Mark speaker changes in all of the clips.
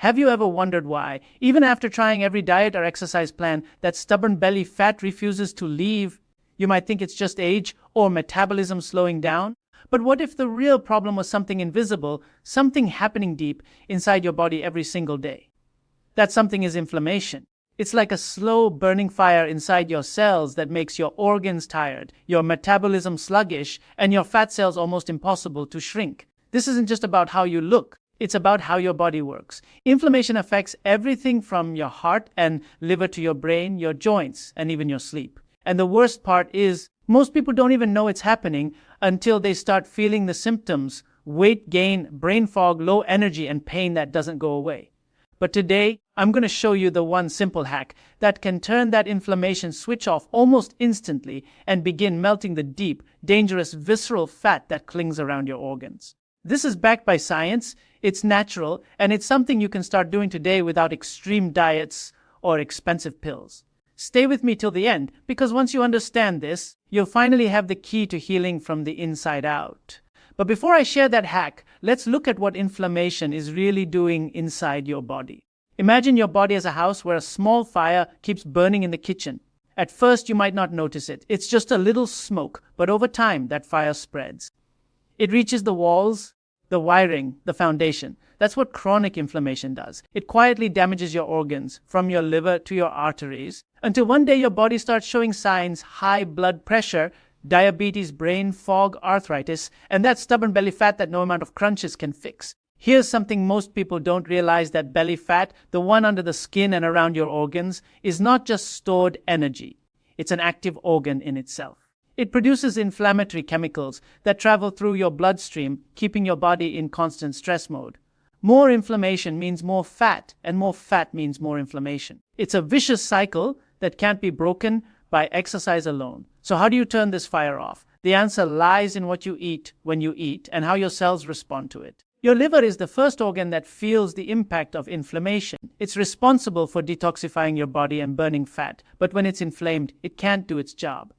Speaker 1: Have you ever wondered why, even after trying every diet or exercise plan, that stubborn belly fat refuses to leave? You might think it's just age or metabolism slowing down. But what if the real problem was something invisible, something happening deep inside your body every single day? That something is inflammation. It's like a slow burning fire inside your cells that makes your organs tired, your metabolism sluggish, and your fat cells almost impossible to shrink. This isn't just about how you look. It's about how your body works. Inflammation affects everything from your heart and liver to your brain, your joints, and even your sleep. And the worst part is, most people don't even know it's happening until they start feeling the symptoms: weight gain, brain fog, low energy, and pain that doesn't go away. But today, I'm going to show you the one simple hack that can turn that inflammation switch off almost instantly and begin melting the deep, dangerous visceral fat that clings around your organs. This is backed by science, it's natural, and it's something you can start doing today without extreme diets or expensive pills. Stay with me till the end, because once you understand this, you'll finally have the key to healing from the inside out. But before I share that hack, let's look at what inflammation is really doing inside your body. Imagine your body as a house where a small fire keeps burning in the kitchen. At first, you might not notice it. It's just a little smoke, but over time, that fire spreads. It reaches the walls, the wiring, the foundation. That's what chronic inflammation does. It quietly damages your organs, from your liver to your arteries, until one day your body starts showing signs: high blood pressure, diabetes, brain fog, arthritis, and that stubborn belly fat that no amount of crunches can fix. Here's something most people don't realize: that belly fat, the one under the skin and around your organs, is not just stored energy. It's an active organ in itself. It produces inflammatory chemicals that travel through your bloodstream, keeping your body in constant stress mode. More inflammation means more fat, and more fat means more inflammation. It's a vicious cycle that can't be broken by exercise alone. So how do you turn this fire off? The answer lies in what you eat when you eat and how your cells respond to it. Your liver is the first organ that feels the impact of inflammation. It's responsible for detoxifying your body and burning fat, but when it's inflamed, it can't do its job.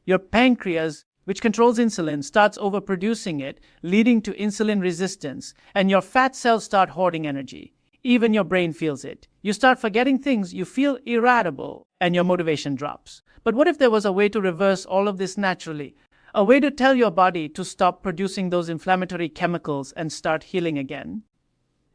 Speaker 1: Your pancreas, which controls insulin, starts overproducing it, leading to insulin resistance, and your fat cells start hoarding energy. Even your brain feels it. You start forgetting things, you feel irritable, and your motivation drops. But what if there was a way to reverse all of this naturally? A way to tell your body to stop producing those inflammatory chemicals and start healing again?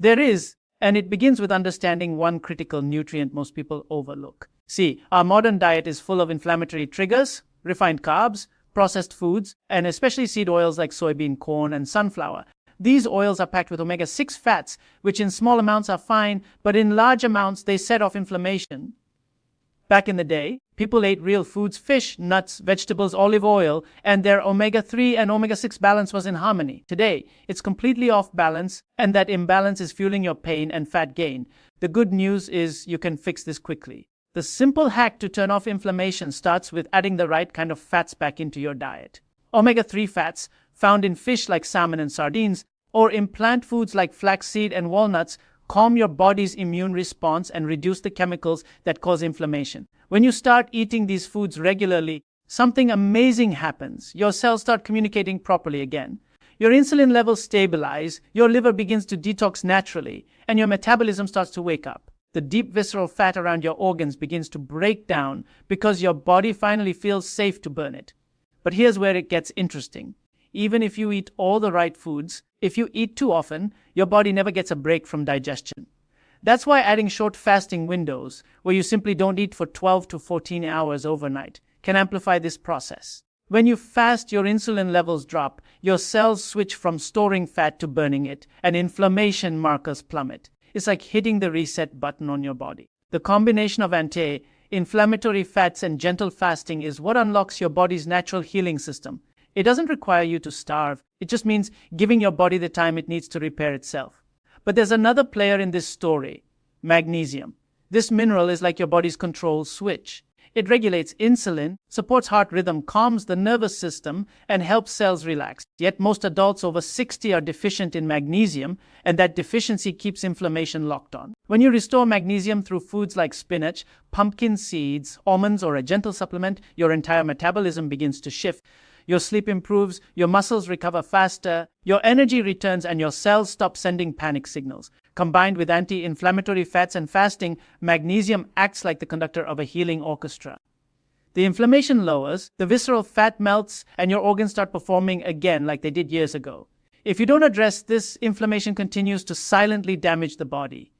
Speaker 1: There is, and it begins with understanding one critical nutrient most people overlook. See, our modern diet is full of inflammatory triggers: refined carbs, processed foods, and especially seed oils like soybean, corn, and sunflower. These oils are packed with omega-6 fats, which in small amounts are fine, but in large amounts they set off inflammation. Back in the day, people ate real foods: fish, nuts, vegetables, olive oil, and their omega-3 and omega-6 balance was in harmony. Today, it's completely off balance, and that imbalance is fueling your pain and fat gain. The good news is you can fix this quickly. The simple hack to turn off inflammation starts with adding the right kind of fats back into your diet. Omega-3 fats, found in fish like salmon and sardines, or in plant foods like flaxseed and walnuts, calm your body's immune response and reduce the chemicals that cause inflammation. When you start eating these foods regularly, something amazing happens. Your cells start communicating properly again. Your insulin levels stabilize, your liver begins to detox naturally, and your metabolism starts to wake up. The deep visceral fat around your organs begins to break down because your body finally feels safe to burn it. But here's where it gets interesting. Even if you eat all the right foods, if you eat too often, your body never gets a break from digestion. That's why adding short fasting windows, where you simply don't eat for 12 to 14 hours overnight, can amplify this process. When you fast, your insulin levels drop, your cells switch from storing fat to burning it, and inflammation markers plummet. It's like hitting the reset button on your body. The combination of anti-inflammatory fats and gentle fasting is what unlocks your body's natural healing system. It doesn't require you to starve. It just means giving your body the time it needs to repair itself. But there's another player in this story: magnesium. This mineral is like your body's control switch. It regulates insulin, supports heart rhythm, calms the nervous system, and helps cells relax. Yet most adults over 60 are deficient in magnesium, and that deficiency keeps inflammation locked on. When you restore magnesium through foods like spinach, pumpkin seeds, almonds, or a gentle supplement, your entire metabolism begins to shift. Your sleep improves, your muscles recover faster, your energy returns, and your cells stop sending panic signals. Combined with anti-inflammatory fats and fasting, magnesium acts like the conductor of a healing orchestra. The inflammation lowers, the visceral fat melts, and your organs start performing again like they did years ago. If you don't address this, inflammation continues to silently damage the body.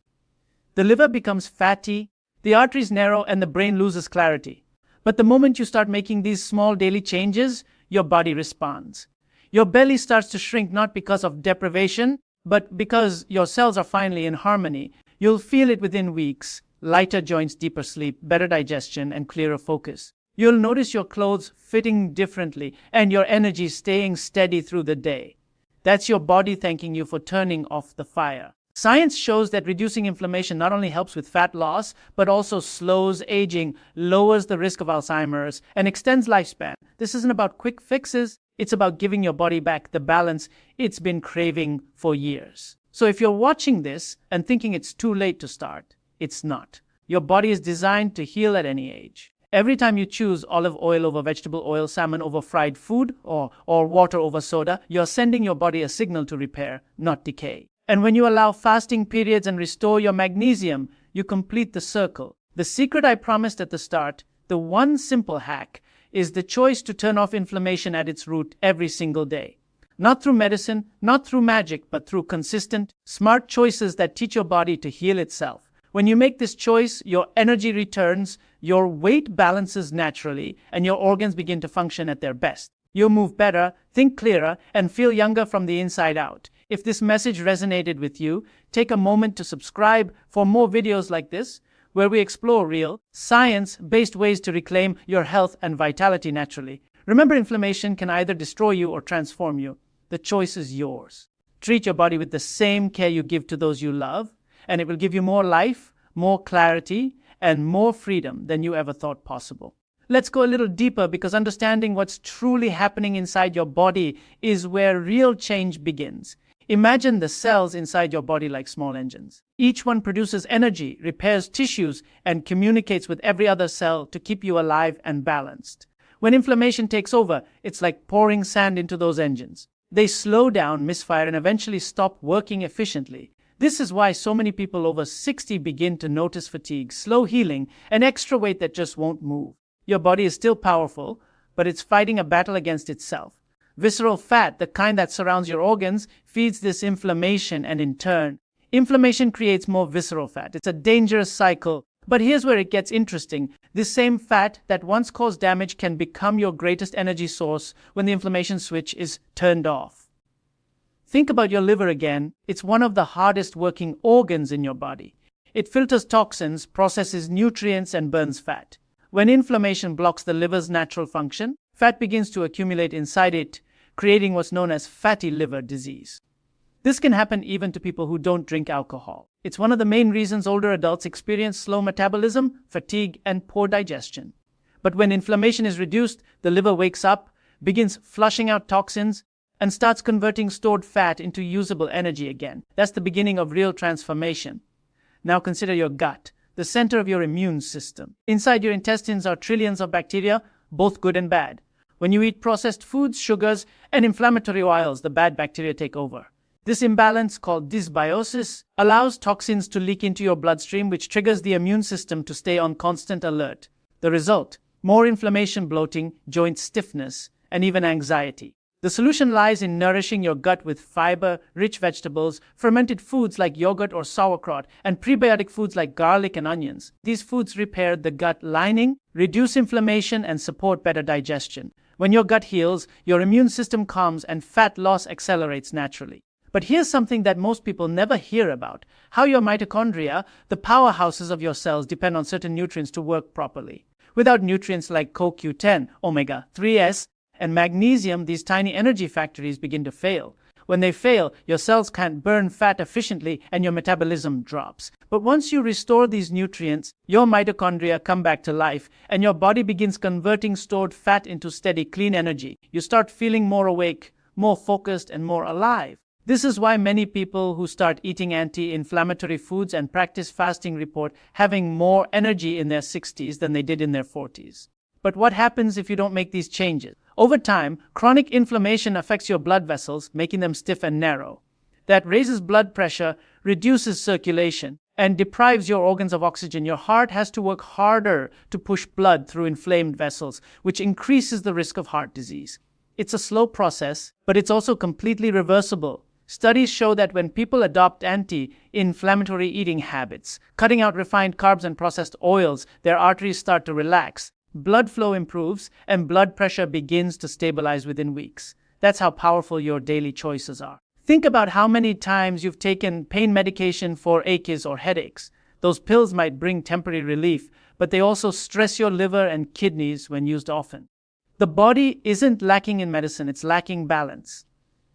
Speaker 1: The liver becomes fatty, the arteries narrow, and the brain loses clarity. But the moment you start making these small daily changes, your body responds. Your belly starts to shrink not because of deprivation, but because your cells are finally in harmony. You'll feel it within weeks: lighter joints, deeper sleep, better digestion, and clearer focus. You'll notice your clothes fitting differently and your energy staying steady through the day. That's your body thanking you for turning off the fire. Science shows that reducing inflammation not only helps with fat loss, but also slows aging, lowers the risk of Alzheimer's, and extends lifespan. This isn't about quick fixes. It's about giving your body back the balance it's been craving for years. So if you're watching this and thinking it's too late to start, it's not. Your body is designed to heal at any age. Every time you choose olive oil over vegetable oil, salmon over fried food, or water over soda, you're sending your body a signal to repair, not decay. And when you allow fasting periods and restore your magnesium, you complete the circle. The secret I promised at the start, the one simple hack, is the choice to turn off inflammation at its root every single day. Not through medicine, not through magic, but through consistent, smart choices that teach your body to heal itself. When you make this choice, your energy returns, your weight balances naturally, and your organs begin to function at their best. You'll move better, think clearer, and feel younger from the inside out. If this message resonated with you, take a moment to subscribe for more videos like this, where we explore real, science-based ways to reclaim your health and vitality naturally. Remember, inflammation can either destroy you or transform you. The choice is yours. Treat your body with the same care you give to those you love, and it will give you more life, more clarity, and more freedom than you ever thought possible. Let's go a little deeper, because understanding what's truly happening inside your body is where real change begins. Imagine the cells inside your body like small engines. Each one produces energy, repairs tissues, and communicates with every other cell to keep you alive and balanced. When inflammation takes over, it's like pouring sand into those engines. They slow down, misfire, and eventually stop working efficiently. This is why so many people over 60 begin to notice fatigue, slow healing, and extra weight that just won't move. Your body is still powerful, but it's fighting a battle against itself. Visceral fat, the kind that surrounds your organs, feeds this inflammation, and in turn, inflammation creates more visceral fat. It's a dangerous cycle. But here's where it gets interesting. This same fat that once caused damage can become your greatest energy source when the inflammation switch is turned off. Think about your liver again. It's one of the hardest working organs in your body. It filters toxins, processes nutrients, and burns fat. When inflammation blocks the liver's natural function, fat begins to accumulate inside it, creating what's known as fatty liver disease. This can happen even to people who don't drink alcohol. It's one of the main reasons older adults experience slow metabolism, fatigue, and poor digestion. But when inflammation is reduced, the liver wakes up, begins flushing out toxins, and starts converting stored fat into usable energy again. That's the beginning of real transformation. Now consider your gut, the center of your immune system. Inside your intestines are trillions of bacteria, both good and bad. When you eat processed foods, sugars, and inflammatory oils, the bad bacteria take over. This imbalance, called dysbiosis, allows toxins to leak into your bloodstream, which triggers the immune system to stay on constant alert. The result: more inflammation, bloating, joint stiffness, and even anxiety. The solution lies in nourishing your gut with fiber-rich vegetables, fermented foods like yogurt or sauerkraut, and prebiotic foods like garlic and onions. These foods repair the gut lining, reduce inflammation, and support better digestion. When your gut heals, your immune system calms, and fat loss accelerates naturally. But here's something that most people never hear about: how your mitochondria, the powerhouses of your cells, depend on certain nutrients to work properly. Without nutrients like CoQ10, omega-3s, and magnesium, these tiny energy factories begin to fail. When they fail, your cells can't burn fat efficiently and your metabolism drops. But once you restore these nutrients, your mitochondria come back to life and your body begins converting stored fat into steady, clean energy. You start feeling more awake, more focused, and more alive. This is why many people who start eating anti-inflammatory foods and practice fasting report having more energy in their 60s than they did in their 40s. But what happens if you don't make these changes? Over time, chronic inflammation affects your blood vessels, making them stiff and narrow. That raises blood pressure, reduces circulation, and deprives your organs of oxygen. Your heart has to work harder to push blood through inflamed vessels, which increases the risk of heart disease. It's a slow process, but it's also completely reversible. Studies show that when people adopt anti-inflammatory eating habits, cutting out refined carbs and processed oils, their arteries start to relax, blood flow improves, and blood pressure begins to stabilize within weeks. That's how powerful your daily choices are. Think about how many times you've taken pain medication for aches or headaches. Those pills might bring temporary relief, but they also stress your liver and kidneys when used often. The body isn't lacking in medicine, it's lacking balance.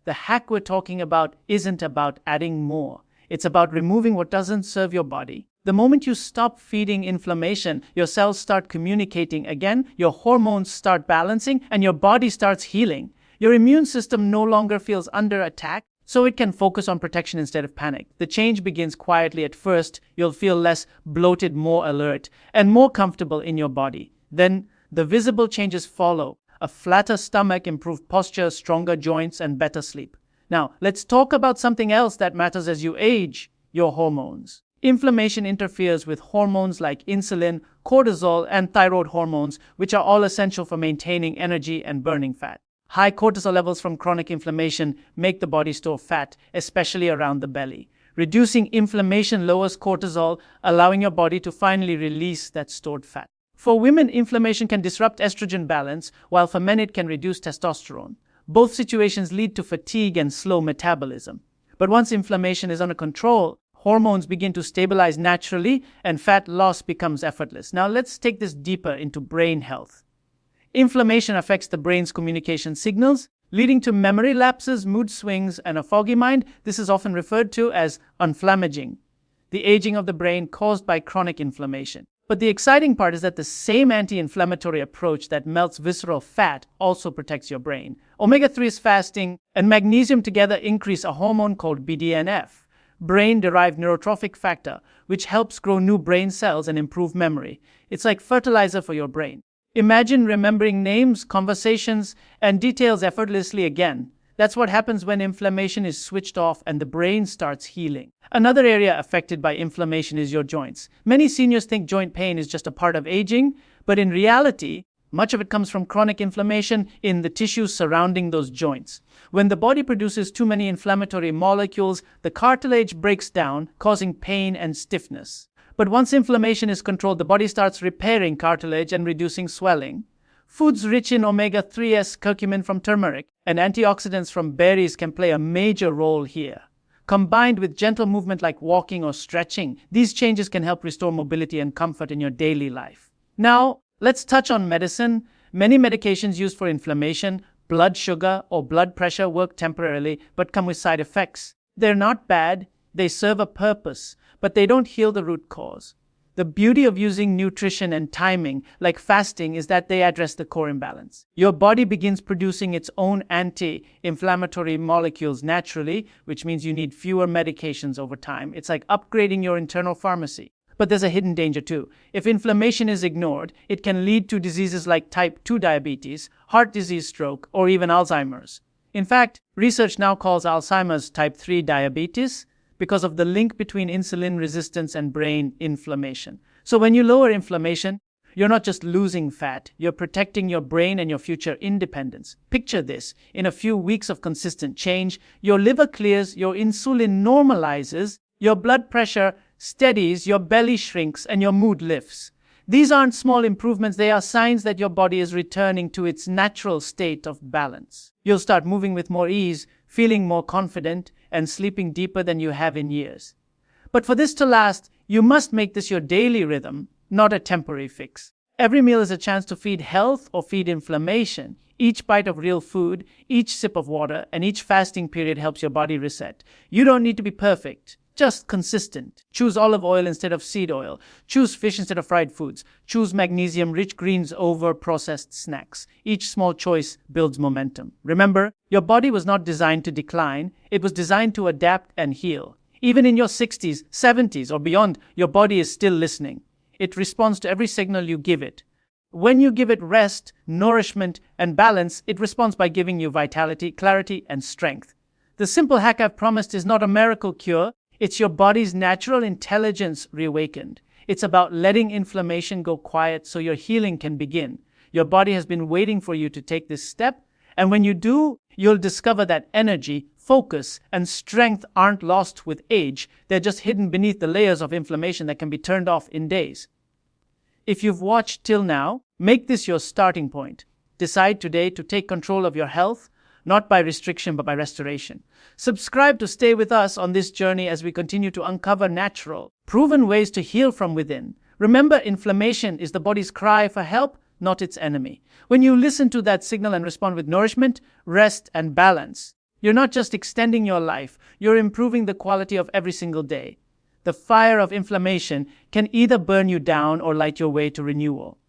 Speaker 1: The hack we're talking about isn't about adding more. It's about removing what doesn't serve your body. The moment you stop feeding inflammation, your cells start communicating again, your hormones start balancing, and your body starts healing. Your immune system no longer feels under attack, so it can focus on protection instead of panic. The change begins quietly at first. You'll feel less bloated, more alert, and more comfortable in your body. Then the visible changes follow. A flatter stomach, improved posture, stronger joints, and better sleep. Now, let's talk about something else that matters as you age, your hormones. Inflammation interferes with hormones like insulin, cortisol, and thyroid hormones, which are all essential for maintaining energy and burning fat. High cortisol levels from chronic inflammation make the body store fat, especially around the belly. Reducing inflammation lowers cortisol, allowing your body to finally release that stored fat. For women, inflammation can disrupt estrogen balance, while for men it can reduce testosterone. Both situations lead to fatigue and slow metabolism. But once inflammation is under control, hormones begin to stabilize naturally and fat loss becomes effortless. Now let's take this deeper into brain health. Inflammation affects the brain's communication signals, leading to memory lapses, mood swings, and a foggy mind. This is often referred to as unflammaging, the aging of the brain caused by chronic inflammation. But the exciting part is that the same anti-inflammatory approach that melts visceral fat also protects your brain. Omega-3 fasting and magnesium together increase a hormone called BDNF, brain-derived neurotrophic factor, which helps grow new brain cells and improve memory. It's like fertilizer for your brain. Imagine remembering names, conversations, and details effortlessly again. That's what happens when inflammation is switched off and the brain starts healing. Another area affected by inflammation is your joints. Many seniors think joint pain is just a part of aging, but in reality, much of it comes from chronic inflammation in the tissues surrounding those joints. When the body produces too many inflammatory molecules, the cartilage breaks down, causing pain and stiffness. But once inflammation is controlled, the body starts repairing cartilage and reducing swelling. Foods rich in omega-3s, curcumin from turmeric, and antioxidants from berries can play a major role here. Combined with gentle movement like walking or stretching, these changes can help restore mobility and comfort in your daily life. Now, let's touch on medicine. Many medications used for inflammation, blood sugar, or blood pressure work temporarily but come with side effects. They're not bad, they serve a purpose, but they don't heal the root cause. The beauty of using nutrition and timing, like fasting, is that they address the core imbalance. Your body begins producing its own anti-inflammatory molecules naturally, which means you need fewer medications over time. It's like upgrading your internal pharmacy. But there's a hidden danger too. If inflammation is ignored, it can lead to diseases like type 2 diabetes, heart disease, stroke, or even Alzheimer's. In fact, research now calls Alzheimer's type 3 diabetes, because of the link between insulin resistance and brain inflammation. So when you lower inflammation, you're not just losing fat, you're protecting your brain and your future independence. Picture this: in a few weeks of consistent change, your liver clears, your insulin normalizes, your blood pressure steadies, your belly shrinks, and your mood lifts. These aren't small improvements, they are signs that your body is returning to its natural state of balance. You'll start moving with more ease, feeling more confident, and sleeping deeper than you have in years. But for this to last, you must make this your daily rhythm, not a temporary fix. Every meal is a chance to feed health or feed inflammation. Each bite of real food, each sip of water, and each fasting period helps your body reset. You don't need to be perfect, just consistent. Choose olive oil instead of seed oil. Choose fish instead of fried foods. Choose magnesium-rich greens over processed snacks. Each small choice builds momentum. Remember, your body was not designed to decline. It was designed to adapt and heal. Even in your 60s, 70s, or beyond, your body is still listening. It responds to every signal you give it. When you give it rest, nourishment, and balance, it responds by giving you vitality, clarity, and strength. The simple hack I've promised is not a miracle cure. It's your body's natural intelligence reawakened. It's about letting inflammation go quiet so your healing can begin. Your body has been waiting for you to take this step, and when you do, you'll discover that energy, focus, and strength aren't lost with age. They're just hidden beneath the layers of inflammation that can be turned off in days. If you've watched till now, make this your starting point. Decide today to take control of your health, not by restriction but by restoration. Subscribe to stay with us on this journey as we continue to uncover natural, proven ways to heal from within. Remember, inflammation is the body's cry for help, not its enemy. When you listen to that signal and respond with nourishment, rest, and balance, you're not just extending your life, you're improving the quality of every single day. The fire of inflammation can either burn you down or light your way to renewal.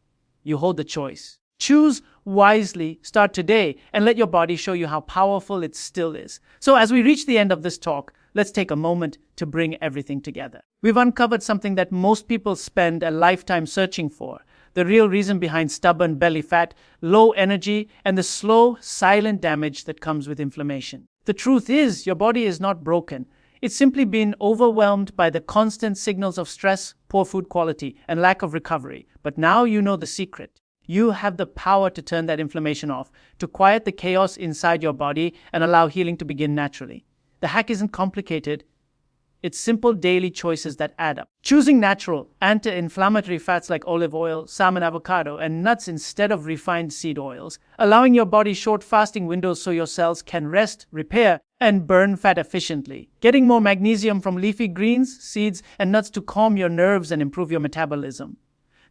Speaker 1: You hold the choice. Choose wisely, start today, and let your body show you how powerful it still is. So as we reach the end of this talk, let's take a moment to bring everything together. We've uncovered something that most people spend a lifetime searching for: the real reason behind stubborn belly fat, low energy, and the slow, silent damage that comes with inflammation. The truth is, your body is not broken. It's simply been overwhelmed by the constant signals of stress, poor food quality, and lack of recovery. But now you know the secret. You have the power to turn that inflammation off, to quiet the chaos inside your body and allow healing to begin naturally. The hack isn't complicated. It's simple daily choices that add up. Choosing natural, anti-inflammatory fats like olive oil, salmon, avocado, and nuts instead of refined seed oils. Allowing your body short fasting windows so your cells can rest, repair, and burn fat efficiently. Getting more magnesium from leafy greens, seeds, and nuts to calm your nerves and improve your metabolism.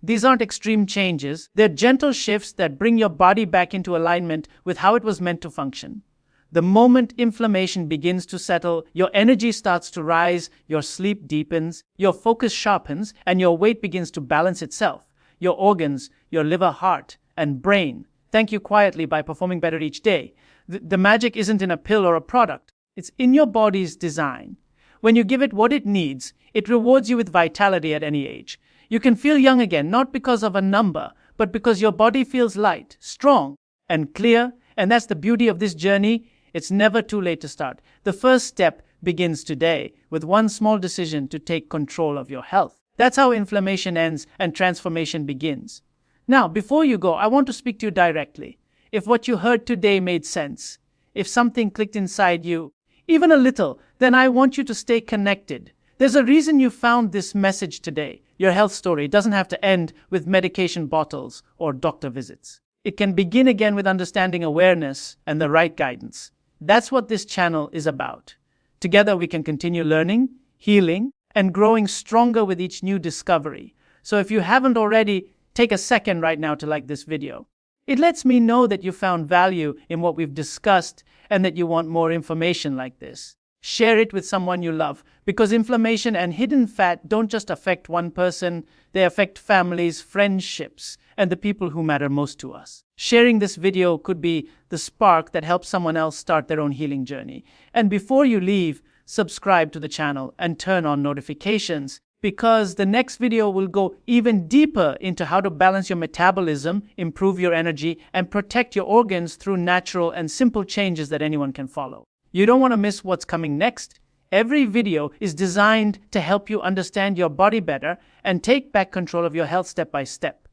Speaker 1: These aren't extreme changes. They're gentle shifts that bring your body back into alignment with how it was meant to function. The moment inflammation begins to settle, your energy starts to rise, your sleep deepens, your focus sharpens, and your weight begins to balance itself. Your organs, your liver, heart, and brain thank you quietly by performing better each day. The magic isn't in a pill or a product. It's in your body's design. When you give it what it needs, it rewards you with vitality at any age. You can feel young again, not because of a number, but because your body feels light, strong, and clear. And that's the beauty of this journey. It's never too late to start. The first step begins today with one small decision to take control of your health. That's how inflammation ends and transformation begins. Now, before you go, I want to speak to you directly. If what you heard today made sense, if something clicked inside you, even a little, then I want you to stay connected. There's a reason you found this message today. Your health story doesn't have to end with medication bottles or doctor visits. It can begin again with understanding, awareness, and the right guidance. That's what this channel is about. Together we can continue learning, healing, and growing stronger with each new discovery. So if you haven't already, take a second right now to like this video. It lets me know that you found value in what we've discussed and that you want more information like this. Share it with someone you love, because inflammation and hidden fat don't just affect one person, they affect families, friendships, and the people who matter most to us. Sharing this video could be the spark that helps someone else start their own healing journey. And before you leave, subscribe to the channel and turn on notifications, because the next video will go even deeper into how to balance your metabolism, improve your energy, and protect your organs through natural and simple changes that anyone can follow. You don't want to miss what's coming next. Every video is designed to help you understand your body better and take back control of your health step by step.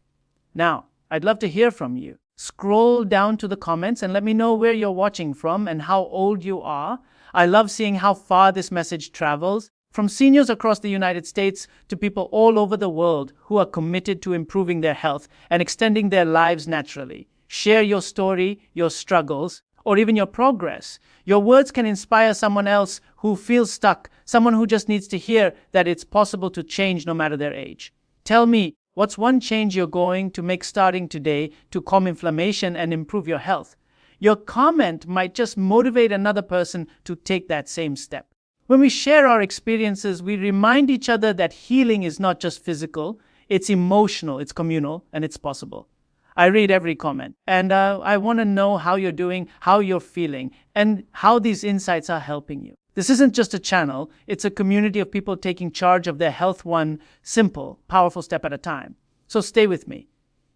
Speaker 1: Now, I'd love to hear from you. Scroll down to the comments and let me know where you're watching from and how old you are. I love seeing how far this message travels, from seniors across the United States to people all over the world who are committed to improving their health and extending their lives naturally. Share your story, your struggles, or even your progress. Your words can inspire someone else who feels stuck, someone who just needs to hear that it's possible to change no matter their age. Tell me, what's one change you're going to make starting today to calm inflammation and improve your health? Your comment might just motivate another person to take that same step. When we share our experiences, we remind each other that healing is not just physical, it's emotional, it's communal, and it's possible. I read every comment, and I want to know how you're doing, how you're feeling, and how these insights are helping you. This isn't just a channel, it's a community of people taking charge of their health one simple, powerful step at a time. So stay with me.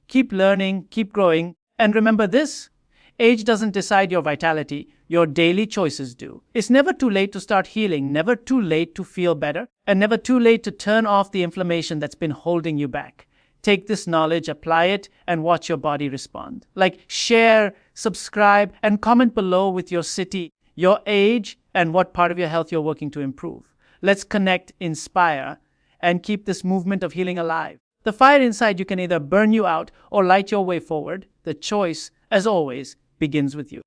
Speaker 1: Keep learning, keep growing, and remember this: Age doesn't decide your vitality, your daily choices do. It's never too late to start healing, never too late to feel better, and never too late to turn off the inflammation that's been holding you back. Take this knowledge, apply it, and watch your body respond. Like, share, subscribe, and comment below with your city, your age, and what part of your health you're working to improve. Let's connect, inspire, and keep this movement of healing alive. The fire inside you can either burn you out or light your way forward. The choice, as always, begins with you.